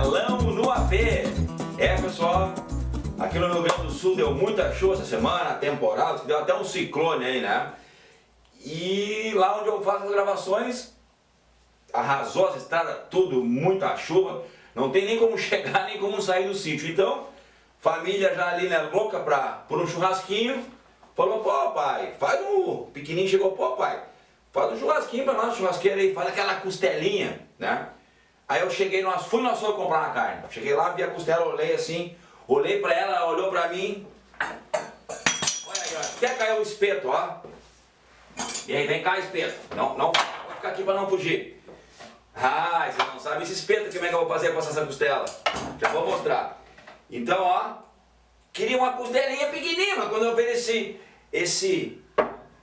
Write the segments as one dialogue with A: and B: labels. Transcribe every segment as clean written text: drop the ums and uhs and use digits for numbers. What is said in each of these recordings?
A: Costelão no AP. Pessoal, aqui no Rio Grande do Sul deu muita chuva essa semana, temporal, deu até um ciclone aí, né? E lá onde eu faço as gravações, arrasou as estradas, tudo, muita chuva, não tem nem como chegar, nem como sair do sítio. Então, família já ali, né, louca por um churrasquinho, falou, pô pai, faz um, pequenininho chegou, pô pai, faz um churrasquinho pra nós, churrasqueira aí, faz aquela costelinha, né? Aí eu cheguei, fui no açougue comprar uma carne, cheguei lá, vi a costela, olhei assim, olhei pra ela, olhou pra mim, olha aí, ó, até caiu o espeto, ó. E aí, vem cá, espeto, não, vou ficar aqui pra não fugir. Ah, você não sabe esse espeto, como é que eu vou fazer pra passar essa costela? Já vou mostrar. Então, ó, queria uma costelinha pequenininha, mas quando eu ofereci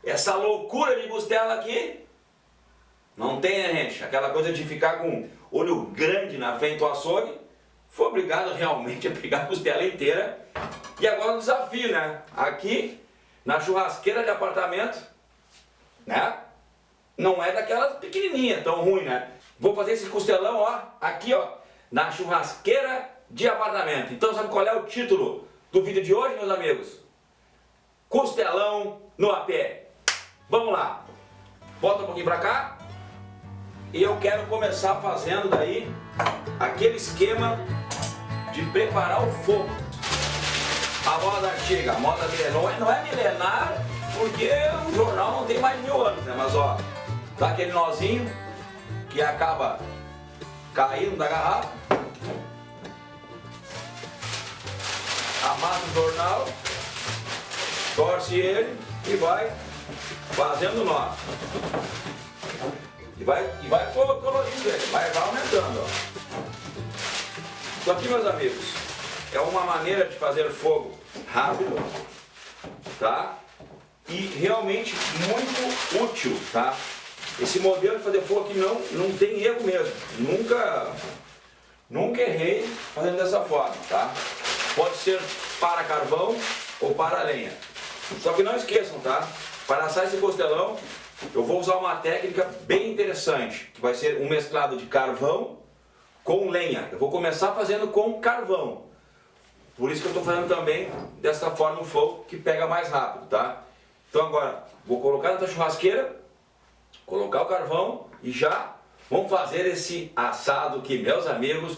A: essa loucura de costela aqui, não tem, né, gente? Aquela coisa de ficar com olho grande na frente do açougue, foi obrigado realmente a pegar a costela inteira. E agora o desafio, né? Aqui, na churrasqueira de apartamento, né? Não é daquelas pequenininha, tão ruim, né? Vou fazer esse costelão, ó, aqui, ó, na churrasqueira de apartamento. Então, sabe qual é o título do vídeo de hoje, meus amigos? Costelão no AP. Vamos lá. Bota um pouquinho pra cá. E eu quero começar fazendo daí aquele esquema de preparar o fogo. A moda antiga, a moda milenar, não é milenar porque o jornal não tem mais de 1000 anos, né? Mas ó, dá aquele nozinho que acaba caindo da garrafa, amassa o jornal, torce ele e vai fazendo nó. E vai colorindo ele, vai aumentando, ó. Isso aqui, meus amigos, é uma maneira de fazer fogo rápido, tá? E realmente muito útil, tá? Esse modelo de fazer fogo aqui não tem erro mesmo. Nunca errei fazendo dessa forma, tá? Pode ser para carvão ou para lenha. Só que não esqueçam, tá? Para assar esse costelão, eu vou usar uma técnica bem interessante, que vai ser um mesclado de carvão com lenha. Eu vou começar fazendo com carvão. Por isso que eu estou fazendo também dessa forma o fogo, que pega mais rápido, tá? Então agora, vou colocar na churrasqueira, colocar o carvão e já vamos fazer esse assado aqui, meus amigos.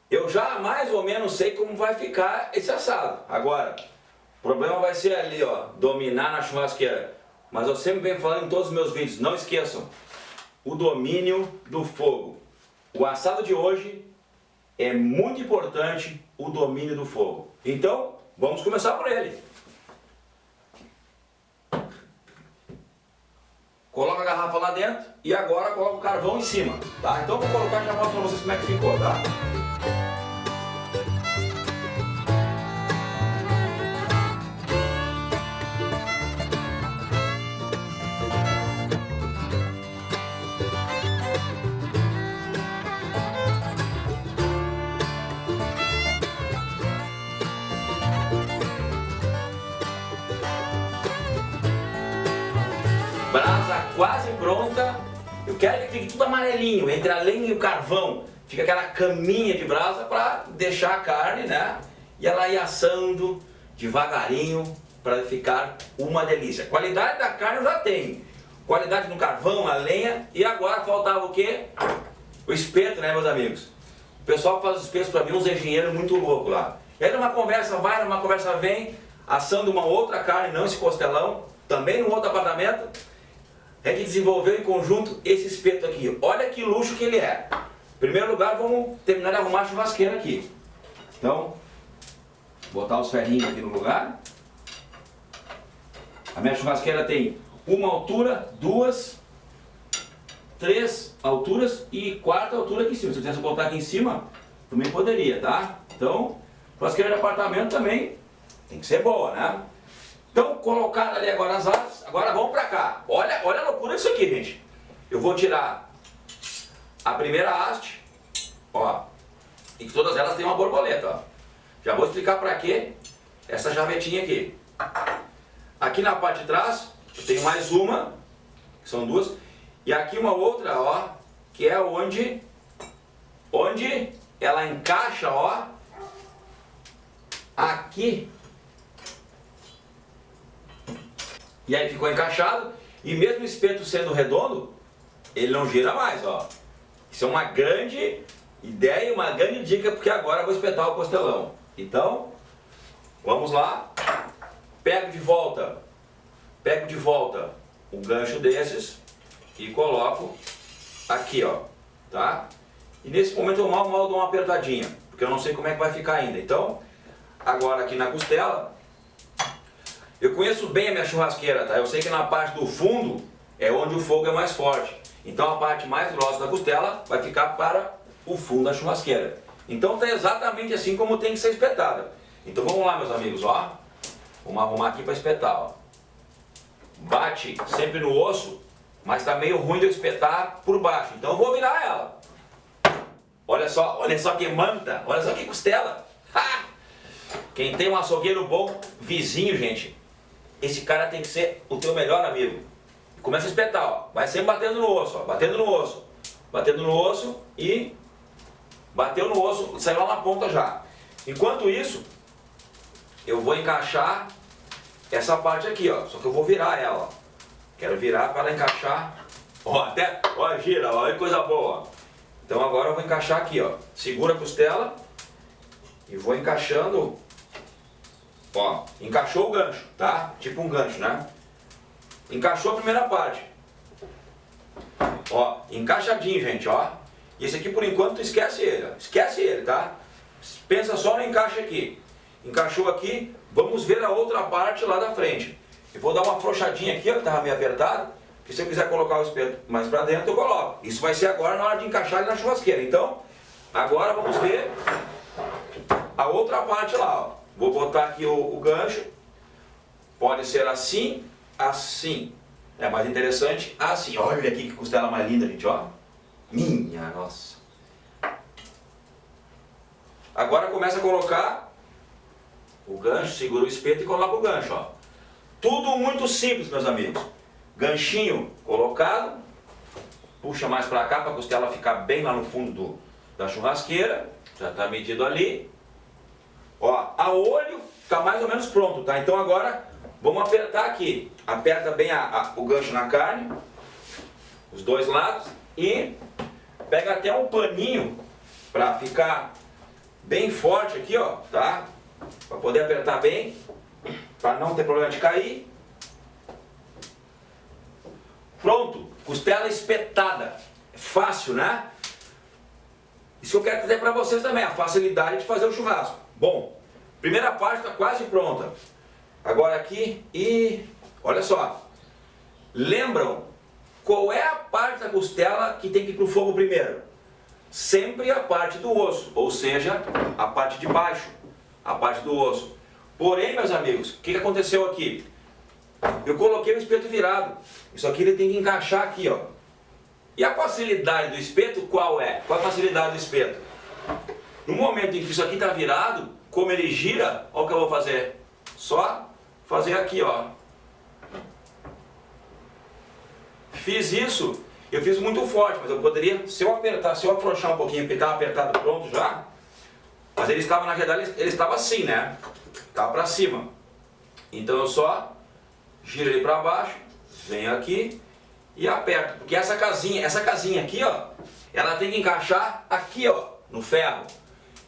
A: Eu já mais ou menos sei como vai ficar esse assado. Agora, o problema vai ser ali, ó, dominar na churrasqueira. Mas eu sempre venho falando em todos os meus vídeos, não esqueçam, o domínio do fogo. O assado de hoje é muito importante, o domínio do fogo. Então, vamos começar por ele. Coloca a garrafa lá dentro e agora coloca o carvão em cima, tá? Então eu vou colocar e já mostro pra vocês como é que ficou, tá? Brasa quase pronta. Eu quero que fique tudo amarelinho, entre a lenha e o carvão. Fica aquela caminha de brasa para deixar a carne, né? E ela ir assando devagarinho para ficar uma delícia. Qualidade da carne eu já tenho. Qualidade no carvão, a lenha. E agora faltava o quê? O espeto, né, meus amigos? O pessoal que faz os espetos para mim, uns engenheiros muito loucos lá. E aí numa conversa vai, numa conversa vem, assando uma outra carne, não esse costelão, também num outro apartamento. A gente desenvolveu em conjunto esse espeto aqui. Olha que luxo que ele é. Em primeiro lugar, vamos terminar de arrumar a churrasqueira aqui. Então, botar os ferrinhos aqui no lugar. A minha churrasqueira tem uma altura, 2, 3 alturas e 4 altura aqui em cima. Se eu quisesse botar aqui em cima, também poderia, tá? Então, churrasqueira de apartamento também tem que ser boa, né? Então, colocado ali agora as asas, agora vamos pra cá. Olha a loucura disso aqui, gente. Eu vou tirar a primeira haste, ó, e que todas elas têm uma borboleta, ó. Já vou explicar pra quê essa chavetinha aqui. Aqui na parte de trás, eu tenho mais uma, que são duas, e aqui uma outra, ó, que é onde ela encaixa, ó, aqui. E aí ficou encaixado, e mesmo o espeto sendo redondo, ele não gira mais, ó. Isso é uma grande ideia e uma grande dica, porque agora eu vou espetar o costelão. Então, vamos lá. Pego de volta um gancho desses e coloco aqui, ó, tá? E nesse momento eu mal dou uma apertadinha, porque eu não sei como é que vai ficar ainda. Então, agora aqui na costela, eu conheço bem a minha churrasqueira, tá? Eu sei que na parte do fundo é onde o fogo é mais forte. Então a parte mais grossa da costela vai ficar para o fundo da churrasqueira. Então tá exatamente assim como tem que ser espetada. Então vamos lá, meus amigos, ó. Vamos arrumar aqui para espetar, ó. Bate sempre no osso, mas tá meio ruim de eu espetar por baixo. Então eu vou virar ela. Olha só que manta, olha só que costela. Ha! Quem tem um açougueiro bom, vizinho, gente, esse cara tem que ser o teu melhor amigo. Começa a espetar, ó. Vai sempre batendo no osso, ó. Batendo no osso. Batendo no osso e bateu no osso, saiu lá na ponta já. Enquanto isso, eu vou encaixar essa parte aqui, ó. Só que eu vou virar ela, ó. Quero virar para ela encaixar. Ó, até, ó, gira, ó, que coisa boa. Então agora eu vou encaixar aqui, ó. Segura a costela e vou encaixando. Ó, encaixou o gancho, tá? Tipo um gancho, né? Encaixou a primeira parte. Ó, encaixadinho, gente, ó. E esse aqui por enquanto esquece ele, ó. Esquece ele, tá? Pensa só no encaixe aqui. Encaixou aqui, vamos ver a outra parte lá da frente. Eu vou dar uma afrouxadinha aqui, ó, que tava meio apertado. Que se eu quiser colocar o espeto mais pra dentro, eu coloco. Isso vai ser agora na hora de encaixar ele na churrasqueira. Então, agora vamos ver a outra parte lá, ó. Vou botar aqui o gancho. Pode ser assim, assim. É mais interessante assim. Olha aqui que costela mais linda, gente, ó. Minha nossa. Agora começa a colocar o gancho, segura o espeto e coloca o gancho, ó. Tudo muito simples, meus amigos. Ganchinho colocado. Puxa mais pra cá para a costela ficar bem lá no fundo da churrasqueira. Já está medido ali. Ó, a olho está mais ou menos pronto, tá? Então agora vamos apertar aqui. Aperta bem o gancho na carne, os dois lados, e pega até um paninho para ficar bem forte aqui, ó, tá? Para poder apertar bem, para não ter problema de cair. Pronto, costela espetada. É fácil, né? Isso que eu quero dizer para vocês também, a facilidade de fazer o churrasco. Bom, primeira parte está quase pronta. Agora aqui, e olha só. Lembram qual é a parte da costela que tem que ir para o fogo primeiro? Sempre a parte do osso, ou seja, a parte de baixo, a parte do osso. Porém, meus amigos, o que aconteceu aqui? Eu coloquei o espeto virado. Isso aqui ele tem que encaixar aqui, ó. E a facilidade do espeto qual é? Qual a facilidade do espeto? No momento em que isso aqui está virado, como ele gira, olha o que eu vou fazer. Só fazer aqui, ó. Fiz isso, eu fiz muito forte, mas eu poderia, se eu apertar, se eu afrouxar um pouquinho, porque estava apertado pronto já, mas ele estava, na realidade, ele estava assim, né? Estava para cima. Então eu só giro ele para baixo, venho aqui e aperto, porque essa casinha aqui, ó, ela tem que encaixar aqui, ó, no ferro.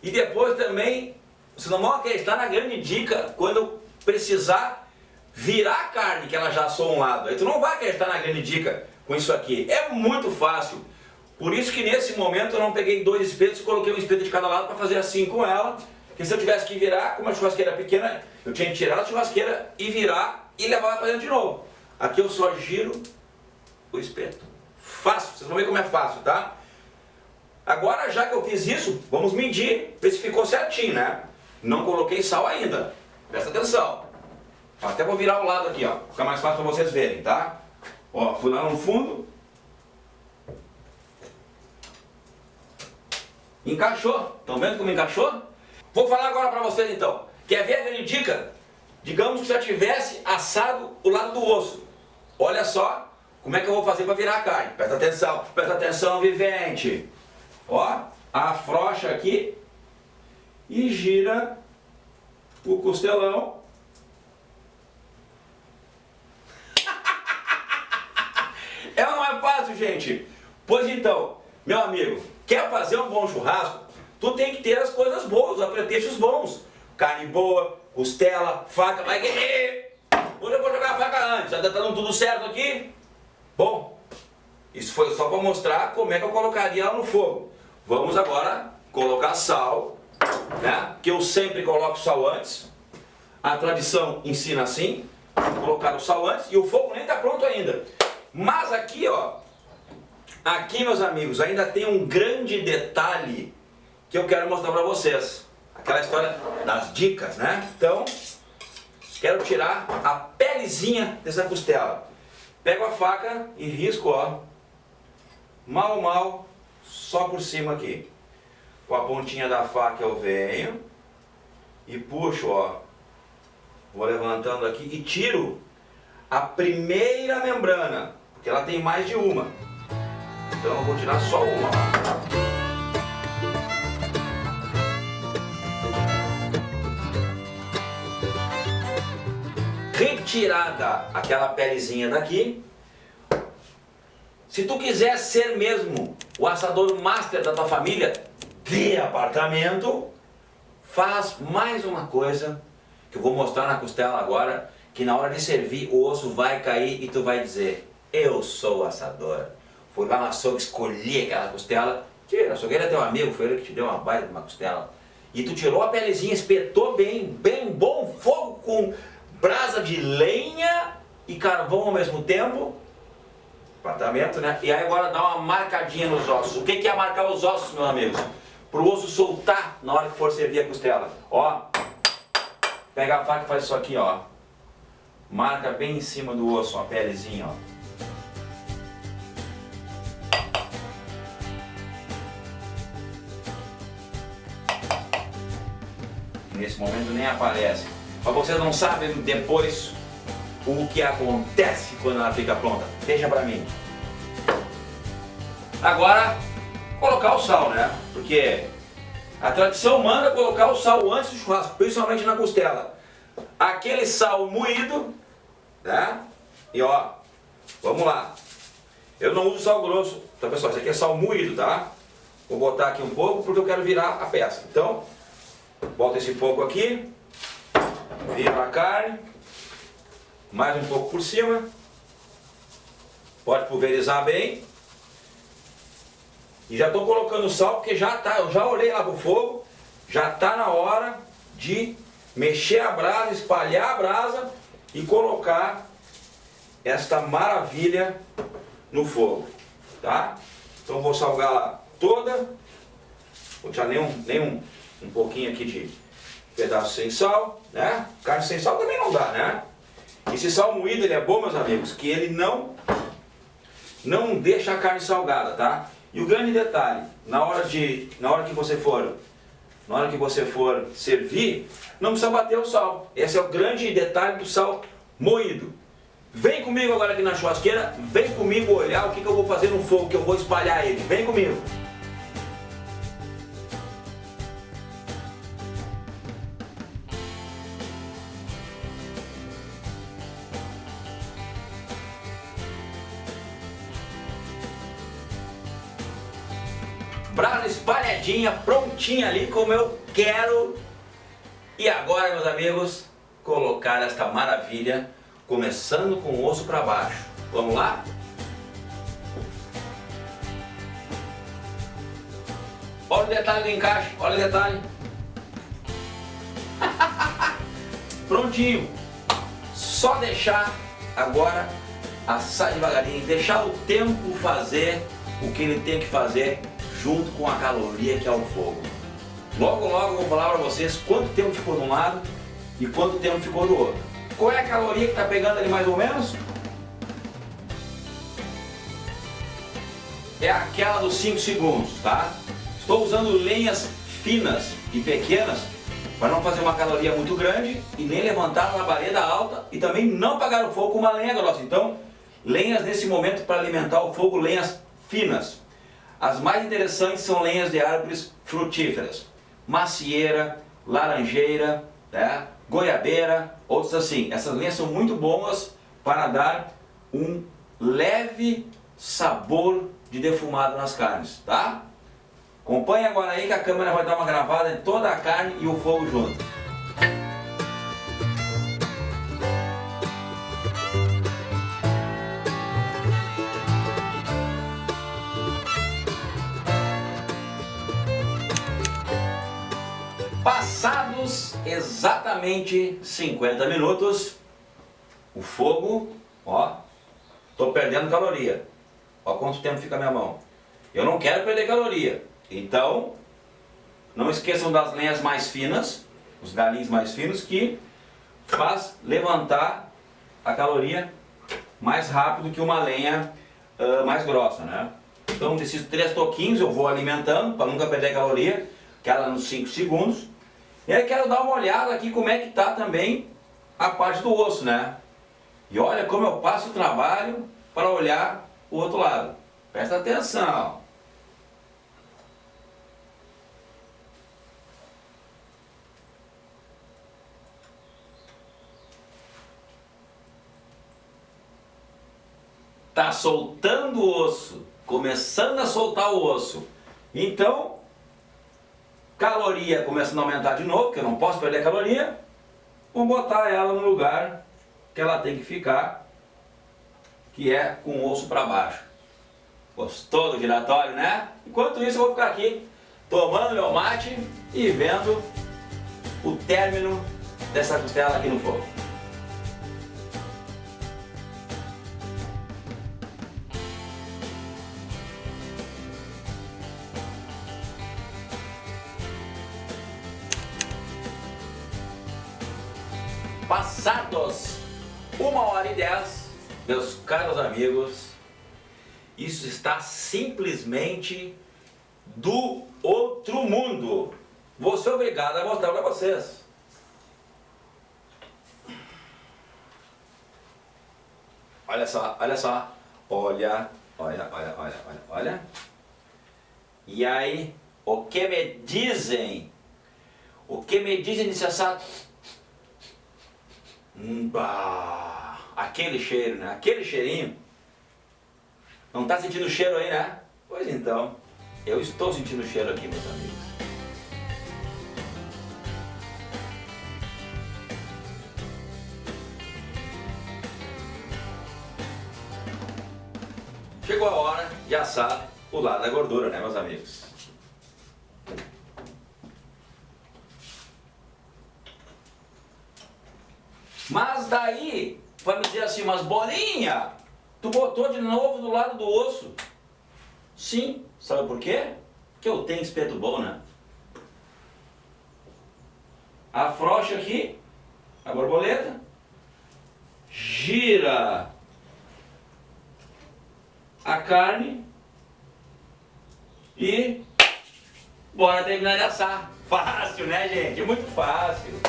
A: E depois também, vocês não vão acreditar na grande dica, quando eu precisar virar a carne que ela já assou um lado. Aí tu não vai acreditar na grande dica com isso aqui. É muito fácil. Por isso que nesse momento eu não peguei dois espetos e coloquei um espeto de cada lado para fazer assim com ela. Porque se eu tivesse que virar, como a churrasqueira é pequena, eu tinha que tirar da churrasqueira e virar e levar para dentro de novo. Aqui eu só giro o espeto. Fácil, vocês vão ver como é fácil, tá? Agora, já que eu fiz isso, vamos medir, ver se ficou certinho, né? Não coloquei sal ainda. Presta atenção. Até vou virar o lado aqui, ó. Fica mais fácil para vocês verem, tá? Ó, fui lá no fundo. Encaixou. Estão vendo como encaixou? Vou falar agora para vocês então. Quer ver a grande dica? Digamos que já tivesse assado o lado do osso. Olha só como é que eu vou fazer para virar a carne. Presta atenção, vivente. Ó, afrouxa aqui e gira o costelão. É ou não é fácil, gente? Pois então, meu amigo, quer fazer um bom churrasco? Tu tem que ter as coisas boas, os apetrechos bons. Carne boa, costela, faca, vai que... Hoje eu vou jogar a faca antes, já tá dando tudo certo aqui? Bom, isso foi só para mostrar como é que eu colocaria ela no fogo. Vamos agora colocar sal, né? Que eu sempre coloco sal antes. A tradição ensina assim, colocar o sal antes e o fogo nem tá pronto ainda. Mas aqui, ó, aqui, meus amigos, ainda tem um grande detalhe que eu quero mostrar para vocês. Aquela história das dicas, né? Então, quero tirar a pelezinha dessa costela. Pego a faca e risco, ó, mal, só por cima aqui. Com a pontinha da faca eu venho e puxo, ó. Vou levantando aqui e tiro a primeira membrana, porque ela tem mais de uma. Então eu vou tirar só uma. Retirada aquela pelezinha daqui. Se tu quiser ser mesmo o assador master da tua família de apartamento, faz mais uma coisa que eu vou mostrar na costela agora, que na hora de servir o osso vai cair e tu vai dizer: eu sou o assador. Fui lá no açougue, escolhi aquela costela. Tira, o açougueiro é teu amigo, foi ele que te deu uma baita de uma costela. E tu tirou a pelezinha, espetou bem bom fogo com brasa de lenha e carvão ao mesmo tempo. Apartamento, né? E aí agora dá uma marcadinha nos ossos. O que é marcar os ossos, meus amigos? Para o osso soltar na hora que for servir a costela. Ó, pega a faca e faz isso aqui, ó. Marca bem em cima do osso, ó, a pelezinha, ó. Nesse momento nem aparece. Mas vocês não sabem depois o que acontece quando ela fica pronta. Deixa pra mim. Agora, colocar o sal, né? Porque a tradição manda colocar o sal antes do churrasco, principalmente na costela. Aquele sal moído, né? E ó, vamos lá. Eu não uso sal grosso, tá, pessoal? Isso aqui é sal moído, tá? Vou botar aqui um pouco porque eu quero virar a peça. Então, bota esse pouco aqui, vira a carne, mais um pouco por cima, pode pulverizar bem. E já estou colocando o sal porque já tá, eu já olhei lá pro fogo, já está na hora de mexer a brasa, espalhar a brasa e colocar esta maravilha no fogo, tá? Então vou salgar ela toda, vou tirar nem um pouquinho aqui de pedaço sem sal, né? Carne sem sal também não dá, né? Esse sal moído ele é bom, meus amigos, que ele não deixa a carne salgada, tá? E o grande detalhe, na hora que você for servir, não precisa bater o sal. Esse é o grande detalhe do sal moído. Vem comigo agora aqui na churrasqueira, vem comigo olhar o que eu vou fazer no fogo, que eu vou espalhar ele. Vem comigo. Brasa espalhadinha, prontinha ali como eu quero. E agora, meus amigos, colocar esta maravilha, começando com o osso para baixo. Vamos lá? Olha o detalhe do encaixe, olha o detalhe. Prontinho. Só deixar agora assar devagarinho, deixar o tempo fazer o que ele tem que fazer, junto com a caloria que é o fogo. Logo eu vou falar para vocês quanto tempo ficou de um lado e quanto tempo ficou do outro. Qual é a caloria que está pegando ali mais ou menos? É aquela dos 5 segundos, tá? Estou usando lenhas finas e pequenas para não fazer uma caloria muito grande e nem levantar uma labareda alta e também não apagar o fogo com uma lenha grossa. Então, lenhas nesse momento para alimentar o fogo, lenhas finas. As mais interessantes são lenhas de árvores frutíferas. Macieira, laranjeira, né? Goiabeira, outros assim. Essas lenhas são muito boas para dar um leve sabor de defumado nas carnes, tá? Acompanhe agora aí que a câmera vai dar uma gravada de toda a carne e o fogo junto. Passados exatamente 50 minutos, o fogo, ó, tô perdendo caloria. Ó quanto tempo fica a minha mão. Eu não quero perder caloria. Então, não esqueçam das lenhas mais finas, os galinhos mais finos, que faz levantar a caloria mais rápido que uma lenha mais grossa, né? Então, desses 3 toquinhos eu vou alimentando para nunca perder caloria, aquela nos 5 segundos. E aí quero dar uma olhada aqui como é que tá também a parte do osso, né? E olha como eu passo o trabalho para olhar o outro lado. Presta atenção. Tá soltando o osso, começando a soltar o osso. Então, caloria começando a aumentar de novo, porque eu não posso perder caloria. Vou botar ela no lugar que ela tem que ficar, que é com o osso para baixo. Gostou do giratório, né? Enquanto isso eu vou ficar aqui tomando meu mate e vendo o término dessa costela aqui no fogo. Passados 1h10, meus caros amigos, isso está simplesmente do outro mundo. Vou ser obrigado a mostrar para vocês. Olha só, olha só. Olha. E aí, o que me dizem? O que me dizem desse assado? Aquele cheiro, né? Aquele cheirinho. Não está sentindo o cheiro aí, né? Pois então, eu estou sentindo o cheiro aqui, meus amigos. Chegou a hora de assar o lado da gordura, né, meus amigos? Mas daí, vai me dizer assim, mas bolinha, tu botou de novo do lado do osso. Sim, sabe por quê? Porque eu tenho espeto bom, né? Afrouxa aqui a borboleta, gira a carne e bora terminar de assar. Fácil, né, gente? Muito fácil.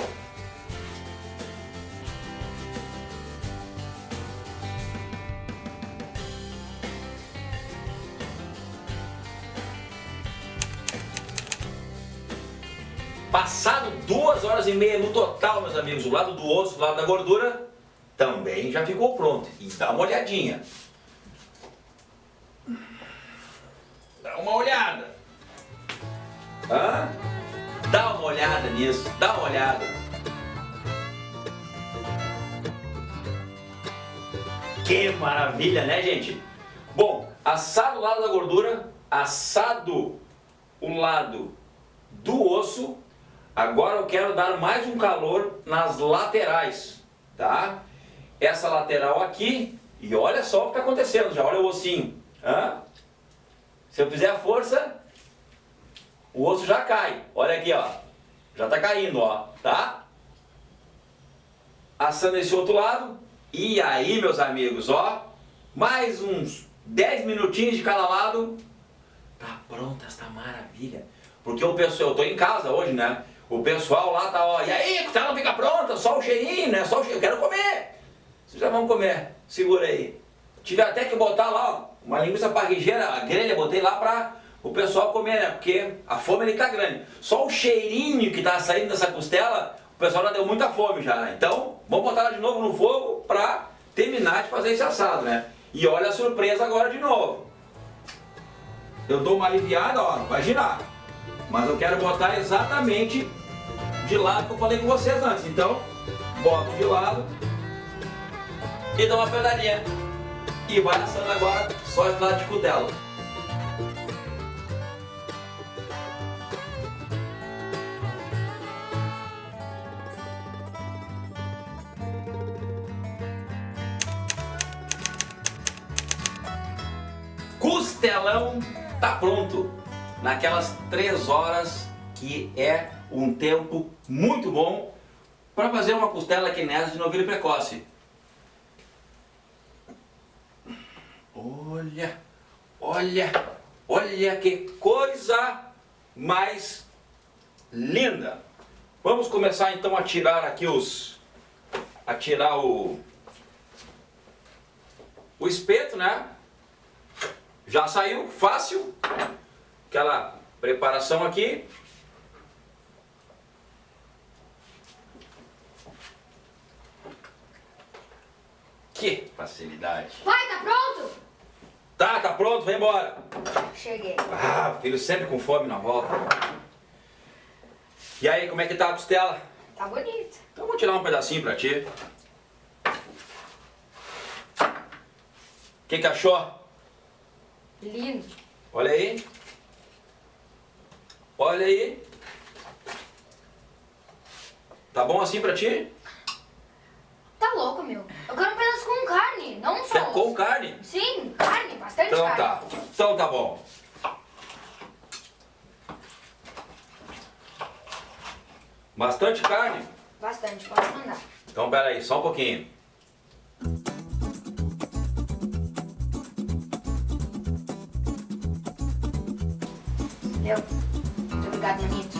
A: Passado 2h30 no total, meus amigos, o lado do osso, o lado da gordura, também já ficou pronto. E dá uma olhadinha. Dá uma olhada. Hã? Dá uma olhada nisso, dá uma olhada. Que maravilha, né, gente? Bom, assado o lado da gordura, assado o lado do osso. Agora eu quero dar mais um calor nas laterais, tá? Essa lateral aqui, e olha só o que está acontecendo, já olha o ossinho. Hã? Se eu fizer a força, o osso já cai. Olha aqui, ó. Já está caindo, ó, tá? Assando esse outro lado. E aí, meus amigos, ó, mais uns 10 minutinhos de cada lado. Tá pronta esta maravilha. Porque o pessoal, eu tô em casa hoje, né? O pessoal lá tá, ó, e aí, a costela não fica pronta, só o cheirinho, né? Só o cheirinho, eu quero comer. Vocês já vão comer, segura aí. Tive até que botar lá, ó, uma linguiça parrigeira, a grelha, botei lá o pessoal comer, né? Porque a fome ele tá grande. Só o cheirinho que tá saindo dessa costela, o pessoal já deu muita fome já, né? Então, vamos botar ela de novo no fogo pra terminar de fazer esse assado, né? E olha a surpresa agora de novo. Eu dou uma aliviada, ó, vai girar. Mas eu quero botar exatamente de lado que eu falei com vocês antes. Então, boto de lado e dou uma pedadinha. E vai assando agora só esse lado de costela. Costelão tá pronto naquelas 3 horas, que é um tempo muito bom para fazer uma costela que nessa de novilho precoce. Olha, olha, olha que coisa mais linda. Vamos começar então a tirar aqui o espeto, né? Já saiu, fácil, aquela preparação aqui. Que facilidade.
B: Pai, tá pronto?
A: Tá pronto, vem embora.
B: Cheguei.
A: Ah, filho sempre com fome na volta. E aí, como é que tá a costela?
B: Tá bonito.
A: Então vou tirar um pedacinho pra ti. O que achou?
B: Lindo.
A: Olha aí. Olha aí. Tá bom assim pra ti?
B: Tá louco, meu. Eu quero um pedaço com carne, não só.
A: Quer com carne?
B: Sim, carne, bastante
A: Então
B: carne.
A: tá. Então tá bom. Bastante carne?
B: Bastante, pode mandar.
A: Então pera aí, só um pouquinho.
B: Valeu. Muito obrigado, manito.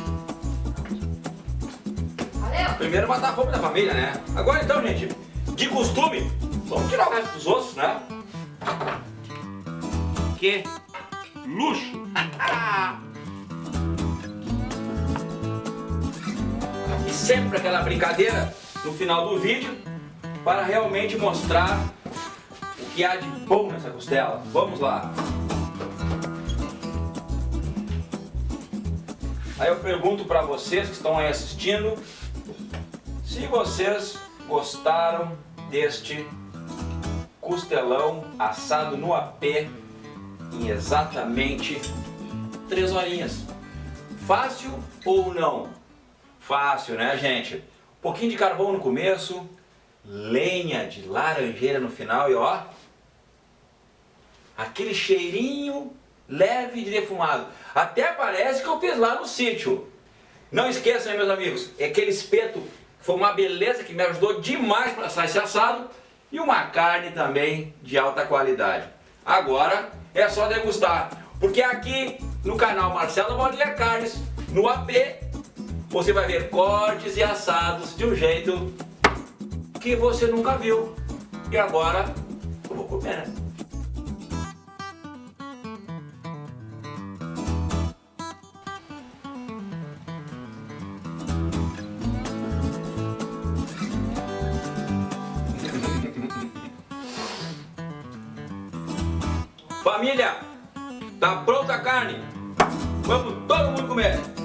B: Valeu.
A: Primeiro matar a fome da família, né? Agora então, gente, de costume, vamos tirar o resto dos ossos, né? Que luxo! E sempre aquela brincadeira no final do vídeo para realmente mostrar o que há de bom nessa costela. Vamos lá! Aí eu pergunto para vocês que estão aí assistindo, se vocês gostaram deste costelão assado no AP em exatamente 3 horinhas. Fácil ou não? Fácil, né, gente? Um pouquinho de carvão no começo, lenha de laranjeira no final e ó, aquele cheirinho leve de defumado. Até parece que eu fiz lá no sítio. Não esqueçam, meus amigos, aquele espeto foi uma beleza que me ajudou demais para assar esse assado e uma carne também de alta qualidade. Agora é só degustar, porque aqui no canal Marcelo Bonilha Carnes, no AP, você vai ver cortes e assados de um jeito que você nunca viu. E agora eu vou comer, né? Família, tá pronta a carne? Vamos todo mundo comer!